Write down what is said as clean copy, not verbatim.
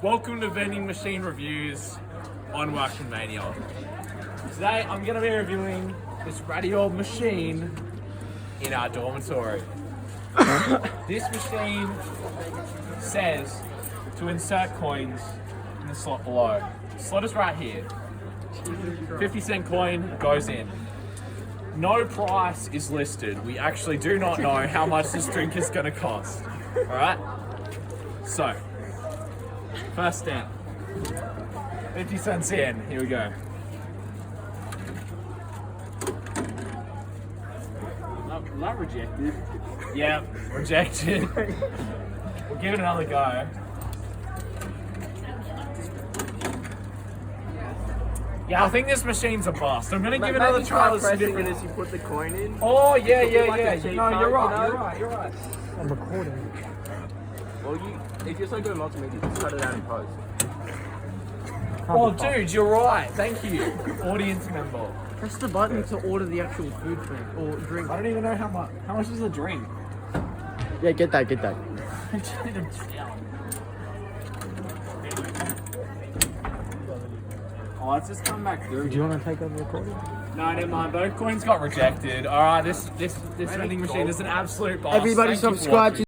Welcome to Vending Machine Reviews on Workman Mania. Today I'm going to be reviewing this ratty old machine in our dormitory. This machine says to insert coins in the slot below. The slot is right here. 50-cent coin goes in. No price is listed. We actually do not know how much this drink is going to cost. Alright? So, first down. 50 cents in. Here we go. Not rejected. Yeah, rejected. We'll give it another go. Yeah, I think this machine's a bust. I'm gonna give it another try with some different. As you put the coin in. Oh yeah. cheat No, code, you're right. you know? You're right. I'm recording. Well, if you're so good at multimedia, just cut it out in post. Oh, dude, you're right. Thank you, audience member. Press the button to order the actual food thing or drink. I don't even know how much. How much is a drink? Yeah, get that. Oh, let's just come back through. Do you want to take over recording? No, never mind. Both coins got rejected. All right, this vending machine is an absolute bust. Everybody Thank you for subscribe watching. to